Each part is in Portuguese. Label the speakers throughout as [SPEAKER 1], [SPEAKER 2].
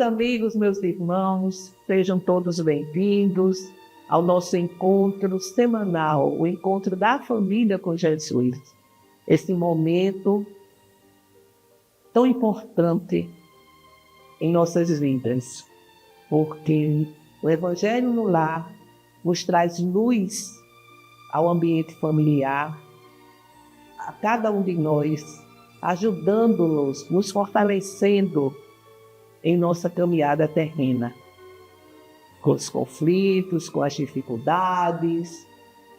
[SPEAKER 1] amigos, meus irmãos, sejam todos bem-vindos ao nosso encontro semanal, o encontro da família com Jesus. Esse momento tão importante em nossas vidas, porque o Evangelho no Lar nos traz luz ao ambiente familiar, a cada um de nós, ajudando-nos, nos fortalecendo em nossa caminhada terrena, com os conflitos, com as dificuldades,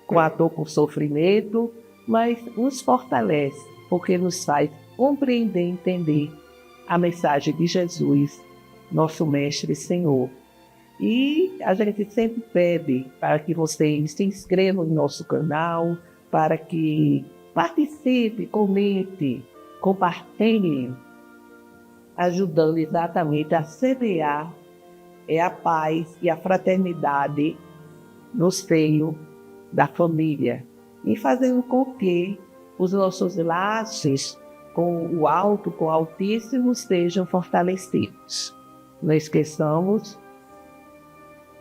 [SPEAKER 1] com a dor, com o sofrimento, mas nos fortalece, porque nos faz compreender e entender a mensagem de Jesus, nosso Mestre e Senhor. E a gente sempre pede para que vocês se inscrevam no nosso canal, para que participe, comente, compartilhe, ajudando exatamente a semear a paz e a fraternidade no seio da família e fazendo com que os nossos laços com o alto, com o Altíssimo, sejam fortalecidos. Não esqueçamos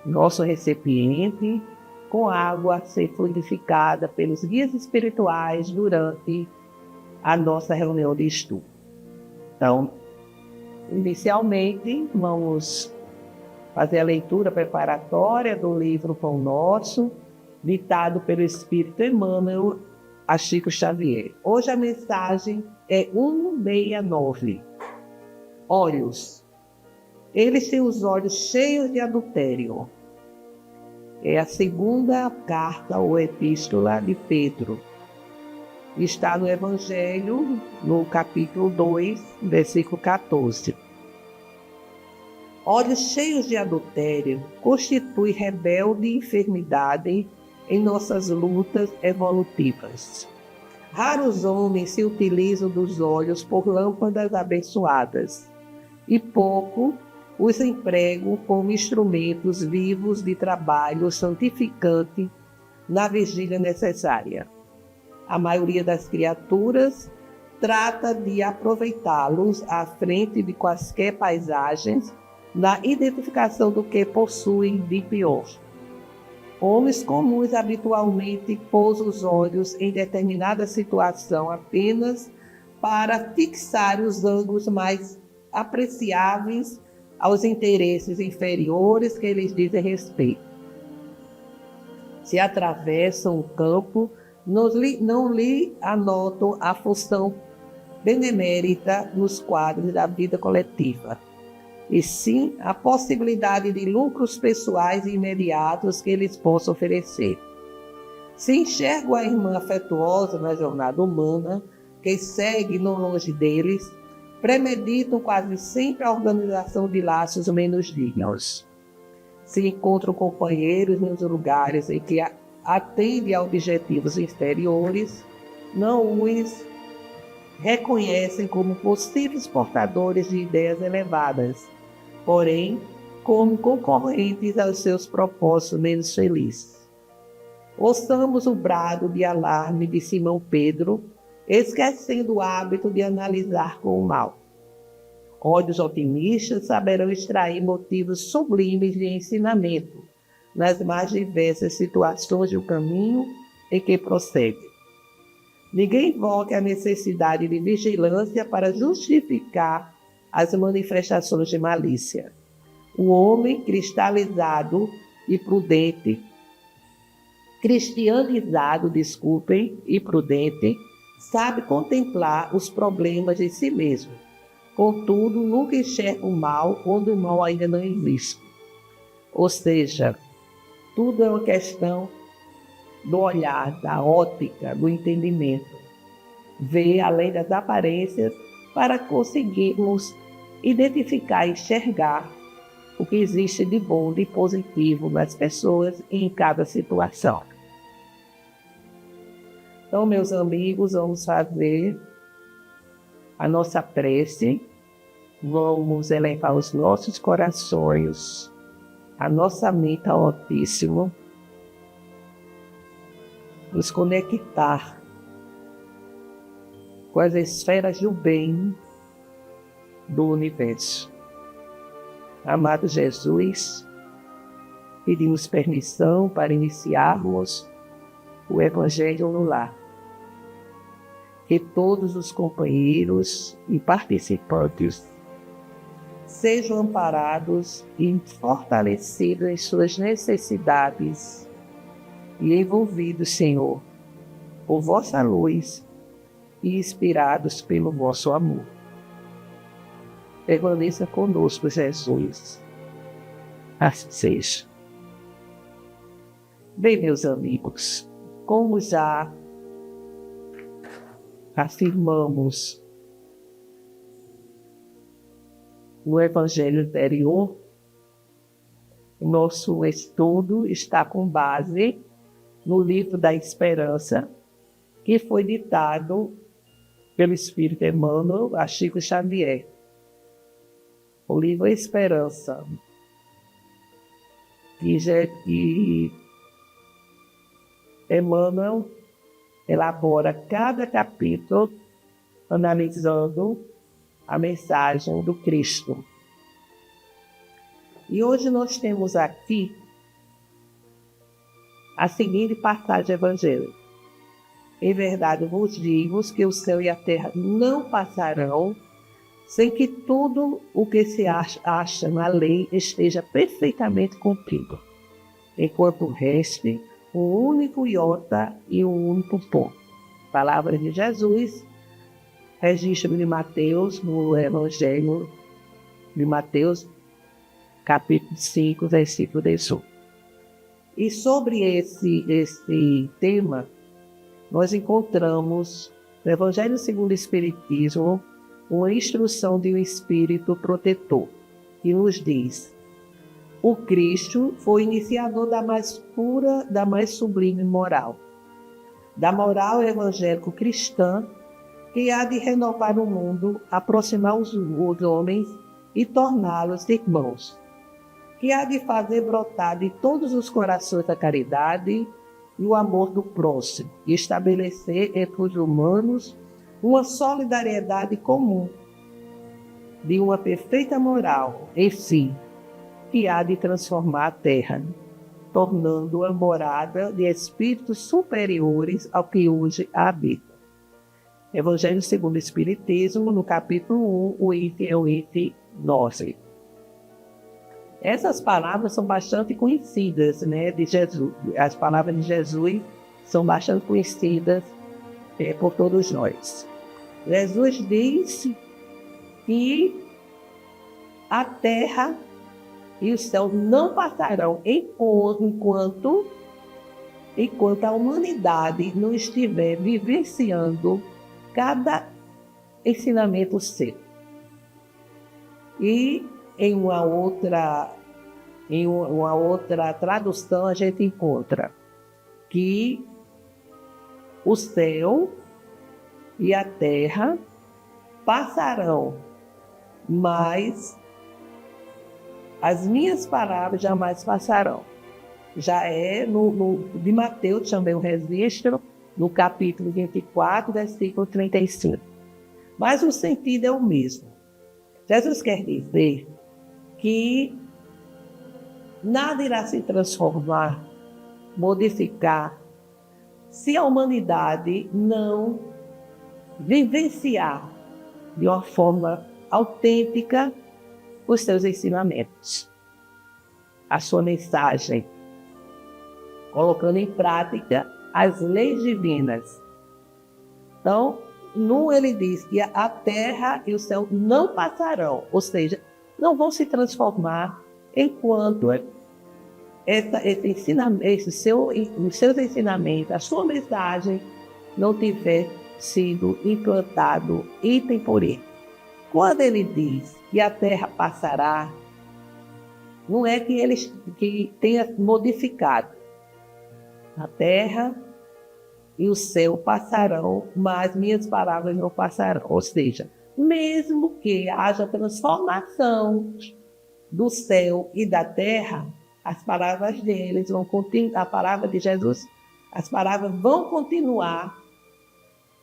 [SPEAKER 1] nosso recipiente com água a ser fluidificada pelos guias espirituais durante a nossa reunião de estudo. Então, inicialmente, vamos fazer a leitura preparatória do livro Pão Nosso, ditado pelo Espírito Emmanuel a Chico Xavier. Hoje a mensagem é 169. Olhos. Eles têm os olhos cheios de adultério. É a segunda carta ou epístola de Pedro. Está no Evangelho, no capítulo 2, versículo 14. Olhos cheios de adultério constitui rebelde enfermidade em nossas lutas evolutivas. Raros homens se utilizam dos olhos por lâmpadas abençoadas, e pouco os empregam como instrumentos vivos de trabalho santificante na vigília necessária. A maioria das criaturas trata de aproveitá-los à frente de quaisquer paisagens na identificação do que possuem de pior. Homens comuns habitualmente pousam os olhos em determinada situação apenas para fixar os ângulos mais apreciáveis aos interesses inferiores que lhes dizem respeito. Se atravessam o campo, não lhe anotam a função benemérita nos quadros da vida coletiva, e sim a possibilidade de lucros pessoais e imediatos que eles possam oferecer. Se enxergam a irmã afetuosa na jornada humana, que segue não longe deles, premeditam quase sempre a organização de laços menos dignos. Se encontram companheiros nos lugares em que atendem a objetivos inferiores, não os reconhecem como possíveis portadores de ideias elevadas, porém como concorrentes aos seus propósitos menos felizes. Ouçamos o brado de alarme de Simão Pedro, esquecendo o hábito de analisar com o mal. Olhos otimistas saberão extrair motivos sublimes de ensinamento nas mais diversas situações do caminho em que prossegue. Ninguém invoca a necessidade de vigilância para justificar as manifestações de malícia. O homem cristianizado e prudente, sabe contemplar os problemas de si mesmo. Contudo, nunca enxerga o mal quando o mal ainda não existe. Ou seja, tudo é uma questão do olhar, da ótica, do entendimento. Ver além das aparências para conseguirmos identificar e enxergar o que existe de bom, de positivo nas pessoas e em cada situação. Então, meus amigos, vamos fazer a nossa prece, vamos elevar os nossos corações, a nossa mente ao Altíssimo, nos conectar com as esferas do bem do universo. Amado Jesus, pedimos permissão para iniciarmos o Evangelho no lar. Que todos os companheiros e participantes sejam amparados e fortalecidos em suas necessidades e envolvidos, Senhor, por vossa luz e inspirados pelo vosso amor. Permaneça conosco, Jesus. Assim seja. Bem, meus amigos, como já afirmamos no Evangelho anterior, o nosso estudo está com base no livro da Esperança, que foi ditado pelo Espírito Emmanuel a Chico Xavier. O livro Esperança, que Emmanuel elabora cada capítulo analisando a mensagem do Cristo. E hoje nós temos aqui a seguinte passagem evangélica. Em verdade vos digo que o céu e a terra não passarão sem que tudo o que se acha na lei esteja perfeitamente cumprido, enquanto reste um único iota e um único ponto. Palavras de Jesus, registro de Mateus, no Evangelho de Mateus, capítulo 5, versículo 18. E sobre esse tema, nós encontramos no Evangelho segundo o Espiritismo uma instrução de um Espírito protetor, que nos diz: o Cristo foi iniciador da mais pura, da mais sublime moral, da moral evangélico-cristã, que há de renovar o mundo, aproximar os homens e torná-los irmãos, que há de fazer brotar de todos os corações a caridade e o amor do próximo, e estabelecer entre os humanos uma solidariedade comum, de uma perfeita moral, enfim, que há de transformar a terra, tornando-a morada de espíritos superiores ao que hoje a habita. Evangelho segundo o Espiritismo, no capítulo 1, o item é o item 9. Essas palavras são bastante conhecidas, né, de Jesus. As palavras de Jesus são bastante conhecidas por todos nós. Jesus disse que a terra e o céu não passarão enquanto a humanidade não estiver vivenciando cada ensinamento seu. E em uma outra tradução a gente encontra que o céu e a terra passarão, mas as minhas palavras jamais passarão. Já é de Mateus também um registro, no capítulo 24, versículo 35. Mas o sentido é o mesmo. Jesus quer dizer que nada irá se transformar, modificar, se a humanidade não vivenciar de uma forma autêntica os seus ensinamentos, a sua mensagem, colocando em prática as leis divinas. Então, ele diz que a terra e o céu não passarão, ou seja, não vão se transformar enquanto os seus ensinamentos, a sua mensagem não tiver sido implantado item por item. Quando ele diz que a terra passará, não é que tenha modificado. A terra e o céu passarão, mas minhas palavras não passarão. Ou seja, mesmo que haja transformação do céu e da terra, as palavras deles vão continuar, a palavra de Jesus, as palavras vão continuar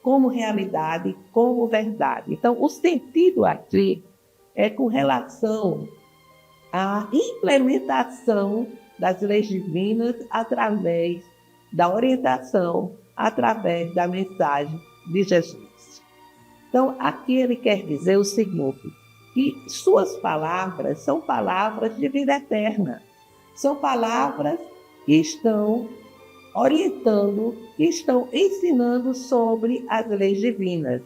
[SPEAKER 1] como realidade, como verdade. Então, o sentido aqui é com relação a implementação das leis divinas através da orientação, através da mensagem de Jesus. Então, aqui ele quer dizer o seguinte, que suas palavras são palavras de vida eterna. São palavras que estão orientando, que estão ensinando sobre as leis divinas.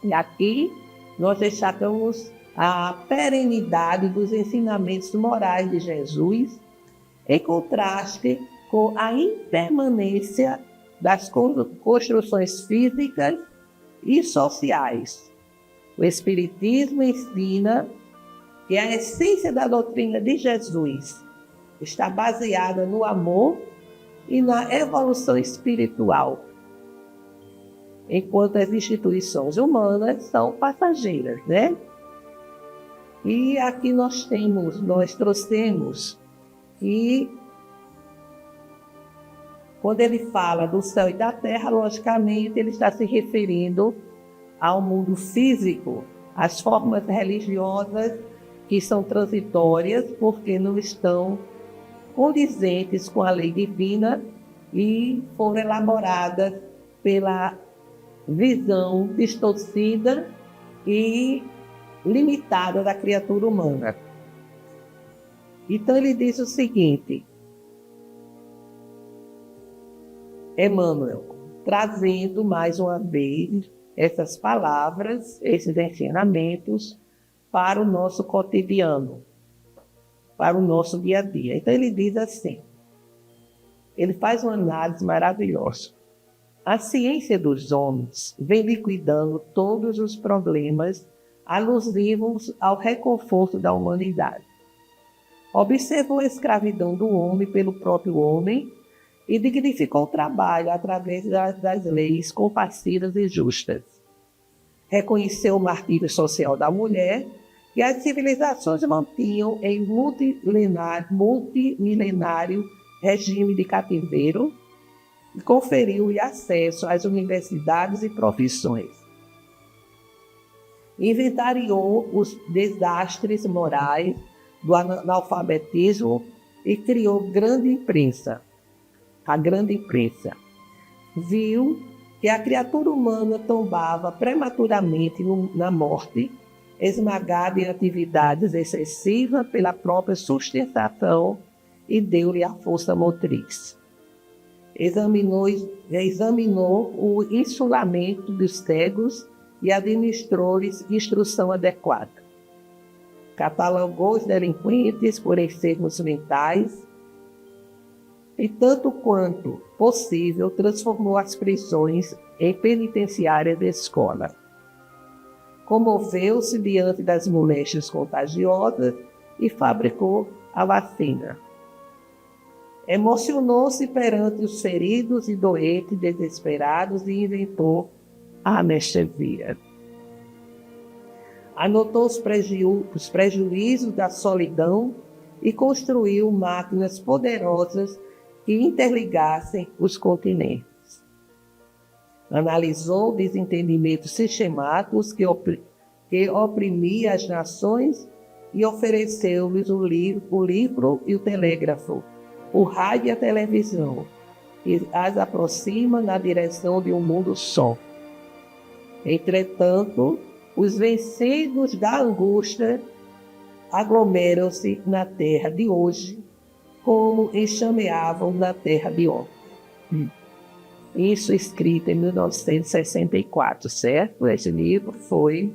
[SPEAKER 1] E aqui nós destacamos a perenidade dos ensinamentos morais de Jesus, em contraste com a impermanência das construções físicas e sociais. O Espiritismo ensina que a essência da doutrina de Jesus está baseada no amor e na evolução espiritual, enquanto as instituições humanas são passageiras, né? E aqui nós trouxemos que quando ele fala do céu e da terra, logicamente ele está se referindo ao mundo físico, às formas religiosas que são transitórias porque não estão condizentes com a lei divina e foram elaboradas pela visão distorcida e limitada da criatura humana. Então ele diz o seguinte, Emmanuel, trazendo mais uma vez essas palavras, esses ensinamentos para o nosso cotidiano, para o nosso dia a dia. Então ele diz assim, ele faz uma análise maravilhosa. A ciência dos homens vem liquidando todos os problemas alusivos ao reconforto da humanidade. Observou a escravidão do homem pelo próprio homem e dignificou o trabalho através das leis compassivas e justas. Reconheceu o martírio social da mulher que as civilizações mantinham em multimilenário regime de cativeiro e conferiu-lhe acesso às universidades e profissões. Inventariou os desastres morais do analfabetismo e criou a grande imprensa. Viu que a criatura humana tombava prematuramente na morte, esmagada em atividades excessivas pela própria sustentação e deu-lhe a força motriz. Examinou o insulamento dos cegos e administrou-lhes instrução adequada. Catalogou os delinquentes por enfermos mentais e, tanto quanto possível, transformou as prisões em penitenciárias de escola. Comoveu-se diante das moléstias contagiosas e fabricou a vacina. Emocionou-se perante os feridos e doentes desesperados e inventou a anestesia. Anotou os prejuízos da solidão e construiu máquinas poderosas que interligassem os continentes. Analisou desentendimentos sistemáticos que oprimia as nações e ofereceu-lhes o livro e o telégrafo, o rádio e a televisão, que as aproxima na direção de um mundo só. Entretanto, os vencidos da angústia aglomeram-se na terra de hoje, como enxameavam na terra de ontem. Isso escrito em 1964, certo? Esse livro foi,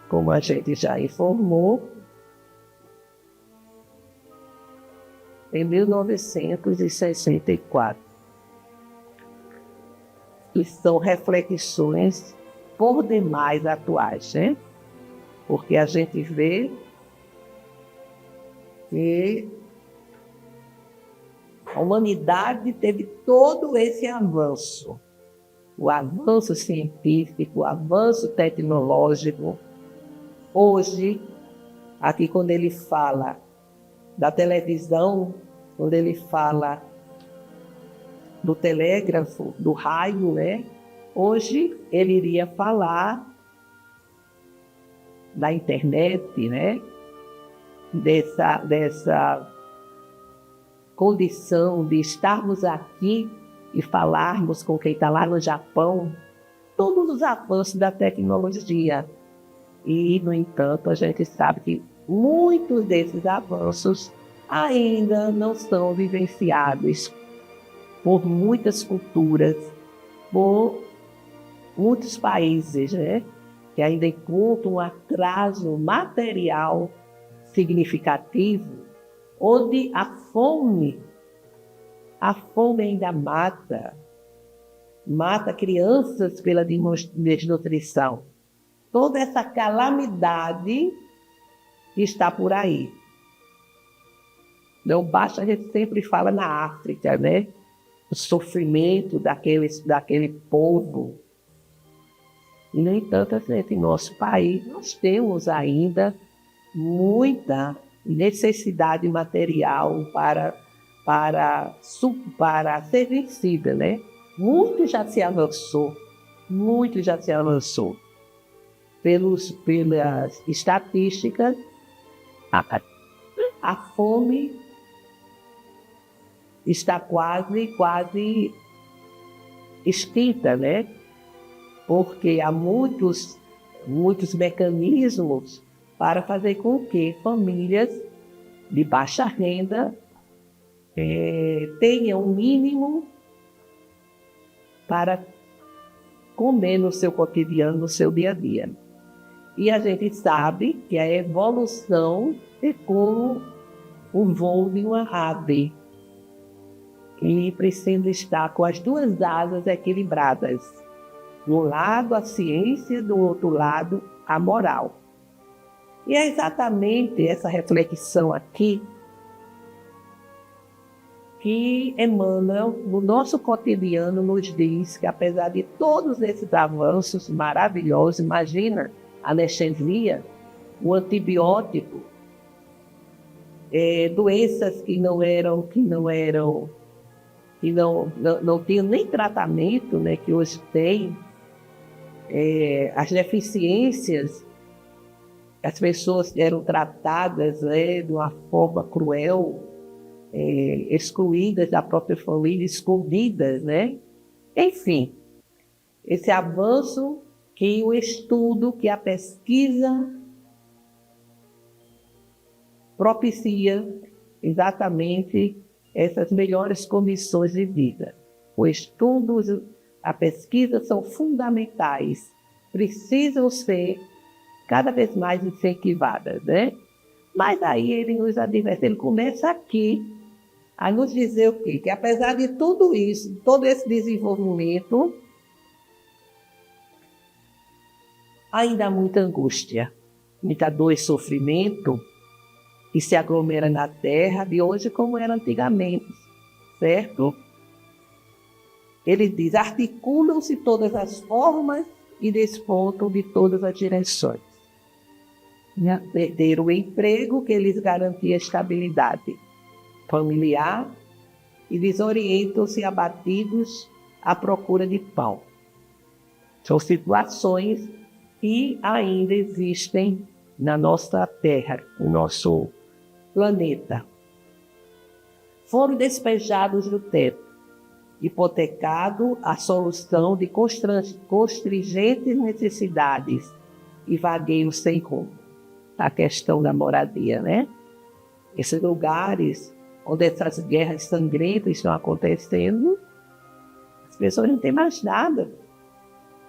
[SPEAKER 1] como a gente já informou, em 1964. E são reflexões por demais atuais, né? Porque a gente vê que a humanidade teve todo esse avanço, o avanço científico, o avanço tecnológico. Hoje, aqui quando ele fala da televisão, quando ele fala do telégrafo, do raio, né? Hoje ele iria falar da internet, né? Dessa condição de estarmos aqui e falarmos com quem está lá no Japão, todos os avanços da tecnologia. E, no entanto, a gente sabe que muitos desses avanços ainda não são vivenciados por muitas culturas, por muitos países, né? Que ainda encontram um atraso material significativo, onde a fome ainda mata crianças pela desnutrição. Toda essa calamidade está por aí. Não basta, a gente sempre fala na África, né? O sofrimento daquele povo. E, no entanto, em nosso país, nós temos ainda muita necessidade material para ser vencida, né? Muito já se avançou. Pelas estatísticas, a fome está quase extinta, né? Porque há muitos mecanismos para fazer com que famílias de baixa renda tenham o mínimo para comer no seu cotidiano, no seu dia a dia. E a gente sabe que a evolução é como o voo de uma ave, que precisa estar com as duas asas equilibradas. De um lado a ciência, do outro lado a moral. E é exatamente essa reflexão aqui que Emmanuel, no nosso cotidiano, nos diz que, apesar de todos esses avanços maravilhosos, imagina a anestesia, o antibiótico, doenças que não tinham nem tratamento, né, que hoje tem, as deficiências, as pessoas eram tratadas, né, de uma forma cruel, excluídas da própria família, escondidas, né? Enfim, esse avanço que o estudo, que a pesquisa propicia exatamente essas melhores condições de vida. O estudo, a pesquisa são fundamentais, precisam ser cada vez mais incentivadas, né? Mas aí ele nos adverte, ele começa aqui a nos dizer o quê? Que apesar de tudo isso, todo esse desenvolvimento, ainda há muita angústia, muita dor e sofrimento que se aglomera na terra de hoje como era antigamente, certo? Ele diz, articulam-se todas as formas e despontam de todas as direções. Perderam o emprego que lhes garantia estabilidade familiar e desorientam-se abatidos à procura de pão. São situações que ainda existem na nossa terra, no nosso planeta. Foram despejados do teto, hipotecado a solução de constringentes necessidades e vagueios sem rumo. A questão da moradia, né? Esses lugares onde essas guerras sangrentas estão acontecendo, as pessoas não têm mais nada.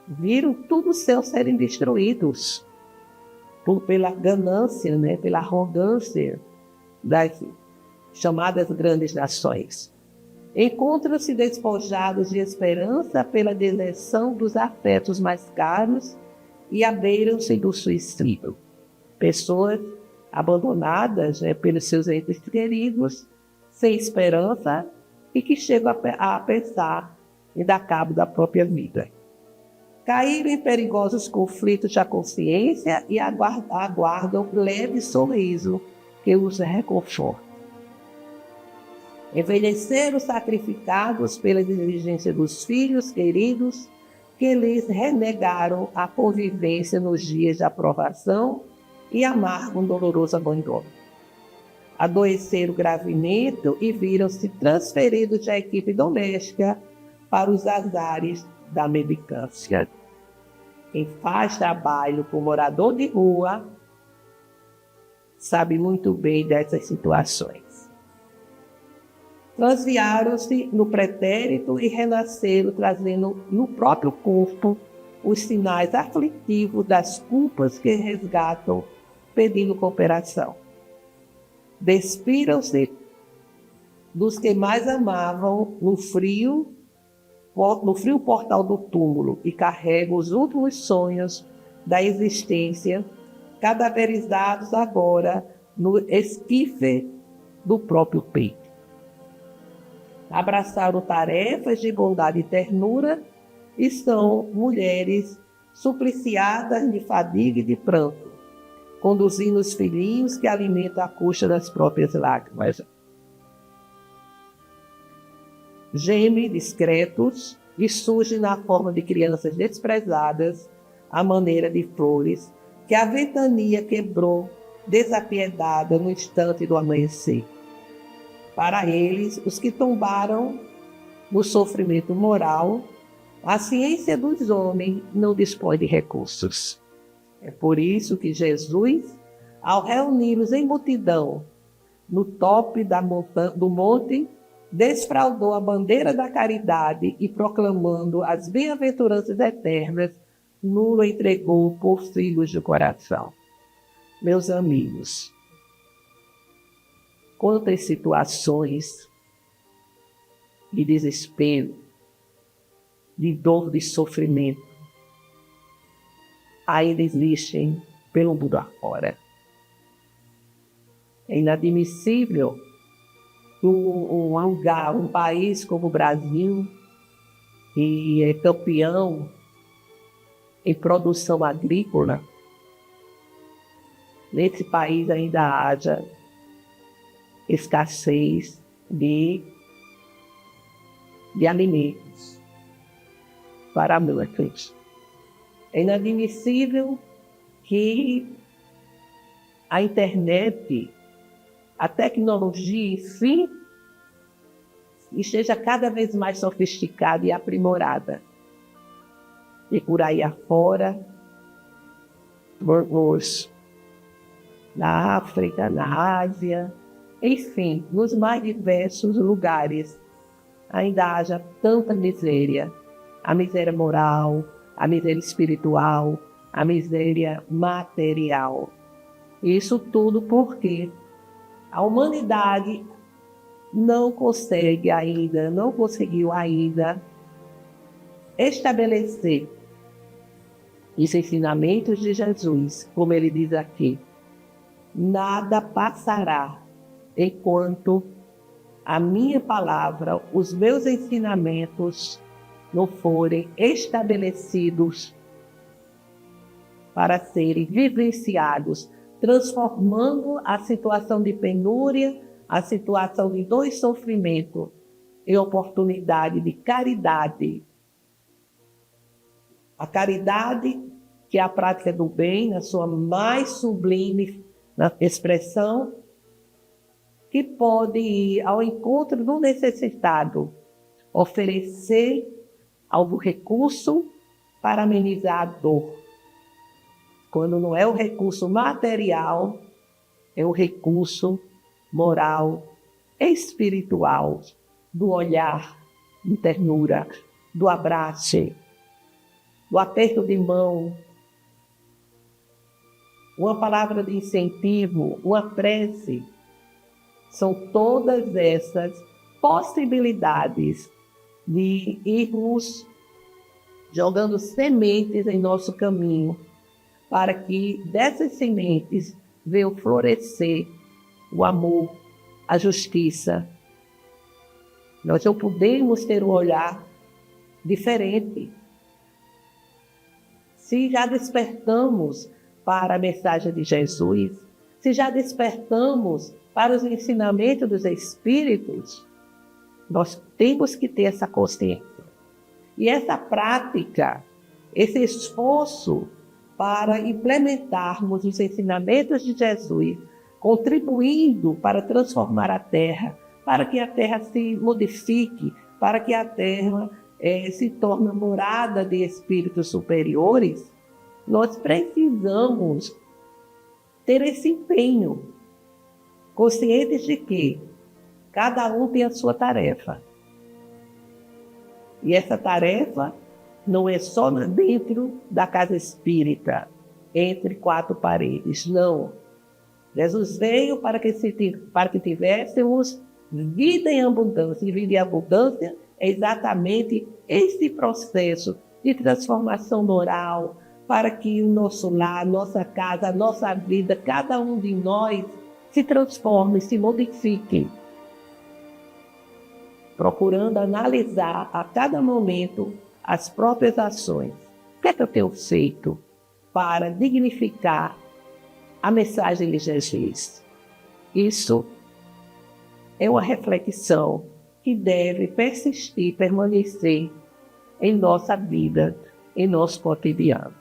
[SPEAKER 1] Viram tudo os céus serem destruídos pela ganância, né? Pela arrogância das chamadas grandes nações. Encontram-se despojados de esperança pela deserção dos afetos mais caros e abeiram-se do suicídio. Pessoas abandonadas, né, pelos seus entes queridos, sem esperança e que chegam a pensar em dar cabo da própria vida. Caíram em perigosos conflitos da consciência e aguardam um leve sorriso que os reconforta. Envelheceram sacrificados pela exigência dos filhos queridos que lhes renegaram a convivência nos dias de aprovação e amargam um doloroso abandono. Adoeceram gravemente e viram-se transferidos da equipe doméstica para os azares da mendicância. Quem faz trabalho com morador de rua sabe muito bem dessas situações. Transviaram-se no pretérito e renasceram, trazendo no próprio corpo os sinais aflitivos das culpas que resgatam, pedindo cooperação. Despiram-se dos que mais amavam no frio portal do túmulo e carregam os últimos sonhos da existência, cadaverizados agora no esquife do próprio peito. Abraçaram tarefas de bondade e ternura e são mulheres supliciadas de fadiga e de pranto, conduzindo os filhinhos que alimentam à custa das próprias lágrimas. Gemem discretos e surgem na forma de crianças desprezadas, à maneira de flores que a ventania quebrou desapiedada no instante do amanhecer. Para eles, os que tombaram no sofrimento moral, a ciência dos homens não dispõe de recursos. É por isso que Jesus, ao reuni-los em multidão, no tope do monte, desfraldou a bandeira da caridade e, proclamando as bem-aventuranças eternas, nulo entregou por filhos do coração. Meus amigos, quantas situações de desespero, de dor, de sofrimento ainda existem pelo mundo afora. É inadmissível um país como o Brasil, que é campeão em produção agrícola, nesse país ainda haja escassez de alimentos para muitos. É inadmissível que a internet, a tecnologia em si, esteja cada vez mais sofisticada e aprimorada. E por aí afora, na África, na Ásia, enfim, nos mais diversos lugares, ainda haja tanta miséria, a miséria moral, a miséria espiritual, a miséria material. Isso tudo porque a humanidade não conseguiu ainda estabelecer os ensinamentos de Jesus, como ele diz aqui: nada passará enquanto a minha palavra, os meus ensinamentos não forem estabelecidos para serem vivenciados, transformando a situação de penúria, a situação de dor e sofrimento em oportunidade de caridade. A caridade, que é a prática do bem, na sua mais sublime expressão, que pode ir ao encontro do necessitado, oferecer algum recurso para amenizar a dor. Quando não é o recurso material, é o recurso moral, espiritual, do olhar, de ternura, do abraço, do aperto de mão, uma palavra de incentivo, uma prece. São todas essas possibilidades de irmos jogando sementes em nosso caminho, para que dessas sementes venham florescer o amor, a justiça. Nós não podemos ter um olhar diferente. Se já despertamos para a mensagem de Jesus, se já despertamos para os ensinamentos dos Espíritos, nós temos que ter essa consciência. E essa prática, esse esforço para implementarmos os ensinamentos de Jesus, contribuindo para transformar a terra, para que a terra se modifique, para que a terra se torne morada de espíritos superiores, nós precisamos ter esse empenho, conscientes de que cada um tem a sua tarefa. E essa tarefa não é só dentro da casa espírita, entre quatro paredes, não. Jesus veio para que tivéssemos vida em abundância. E vida em abundância é exatamente esse processo de transformação moral, para que o nosso lar, nossa casa, a nossa vida, cada um de nós se transforme, se modifique, procurando analisar a cada momento as próprias ações. O que é que eu tenho feito para dignificar a mensagem de Jesus? Isso é uma reflexão que deve persistir, permanecer em nossa vida, em nosso cotidiano.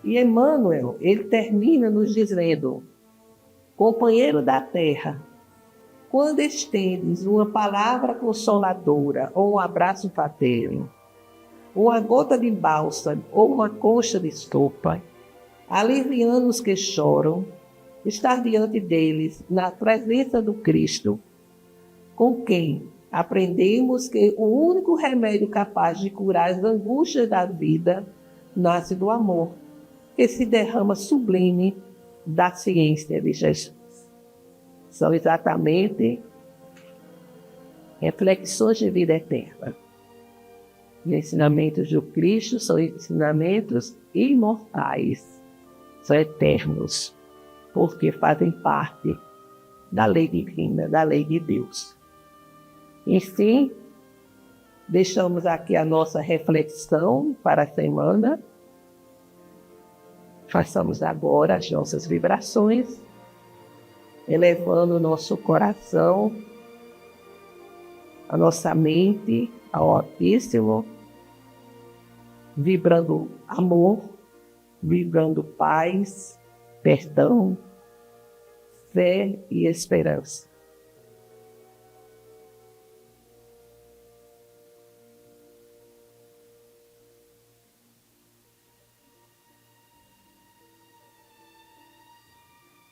[SPEAKER 1] E Emmanuel, ele termina nos dizendo: companheiro da terra, quando estendes uma palavra consoladora ou um abraço fraterno, uma gota de bálsamo ou uma concha de estopa, aliviando os que choram, estar diante deles, na presença do Cristo, com quem aprendemos que o único remédio capaz de curar as angústias da vida nasce do amor, que se derrama sublime da ciência de Jesus. São exatamente reflexões de vida eterna. Os ensinamentos do Cristo são ensinamentos imortais, são eternos, porque fazem parte da lei divina, da lei de Deus. Enfim, deixamos aqui a nossa reflexão para a semana. Façamos agora as nossas vibrações, elevando o nosso coração, a nossa mente ao Altíssimo, vibrando amor, vibrando paz, perdão, fé e esperança.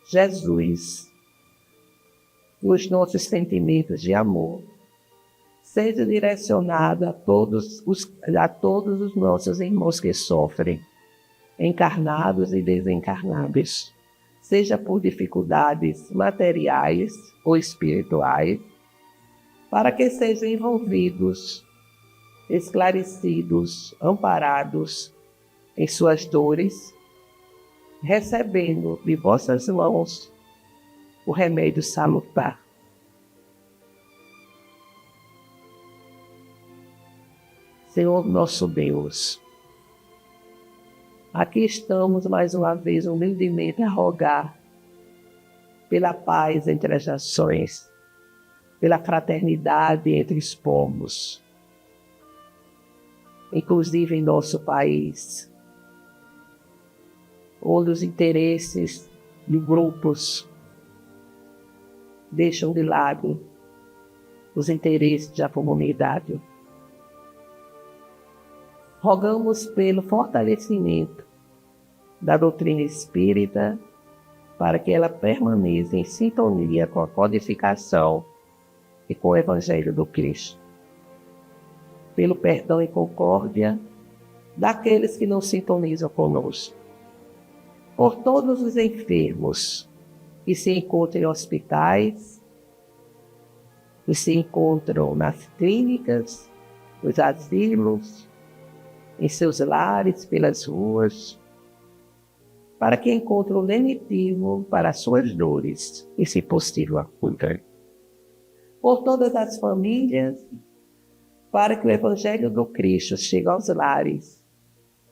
[SPEAKER 1] Jesus, os nossos sentimentos de amor sejam direcionados a todos os nossos irmãos que sofrem, encarnados e desencarnados, seja por dificuldades materiais ou espirituais, para que sejam envolvidos, esclarecidos, amparados em suas dores, recebendo de vossas mãos o remédio salutar. Senhor nosso Deus, aqui estamos mais uma vez humildemente a rogar pela paz entre as nações, pela fraternidade entre os povos, inclusive em nosso país, onde os interesses de grupos deixam de lado os interesses da comunidade. Rogamos pelo fortalecimento da doutrina espírita para que ela permaneça em sintonia com a codificação e com o Evangelho do Cristo. Pelo perdão e concórdia daqueles que não sintonizam conosco. Por todos os enfermos que se encontram em hospitais, que se encontram nas clínicas, nos asilos, em seus lares, pelas ruas, para que encontrem o lenitivo para as suas dores e, se possível, a cura. Por todas as famílias, para que o Evangelho do Cristo chegue aos lares,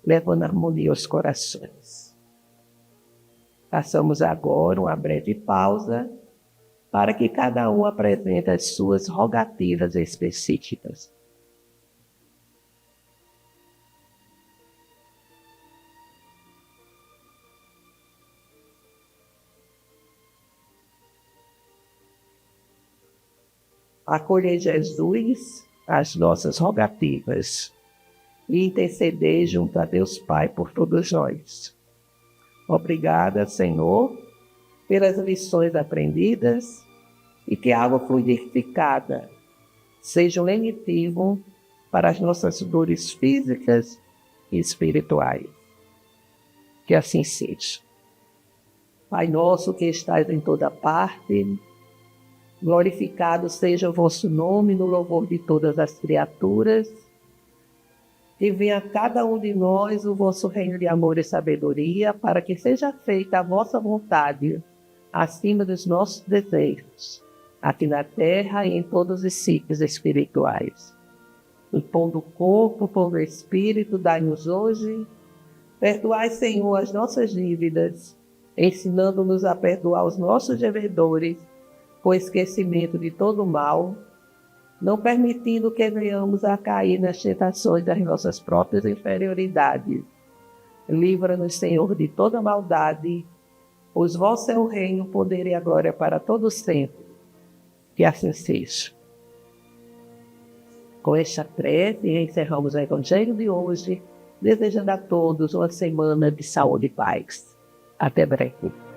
[SPEAKER 1] levando harmonia aos corações. Façamos agora uma breve pausa para que cada um apresente as suas rogativas específicas. Acolhei, Jesus, as nossas rogativas e intercedei junto a Deus Pai por todos nós. Obrigada, Senhor, pelas lições aprendidas e que a água fluidificada seja um lenitivo para as nossas dores físicas e espirituais. Que assim seja. Pai nosso que estais em toda parte, glorificado seja o vosso nome no louvor de todas as criaturas. Que venha a cada um de nós o vosso reino de amor e sabedoria, para que seja feita a vossa vontade, acima dos nossos desejos, aqui na terra e em todos os ciclos espirituais. O pão do corpo, o pão do espírito, dai-nos hoje. Perdoai, Senhor, as nossas dívidas, ensinando-nos a perdoar os nossos devedores, com esquecimento de todo o mal, não permitindo que venhamos a cair nas tentações das nossas próprias inferioridades. Livra-nos, Senhor, de toda maldade, pois vosso é o reino, o poder e a glória para todos sempre. Que assim seja. Com esta prece, encerramos o Evangelho de hoje, desejando a todos uma semana de saúde e paz. Até breve.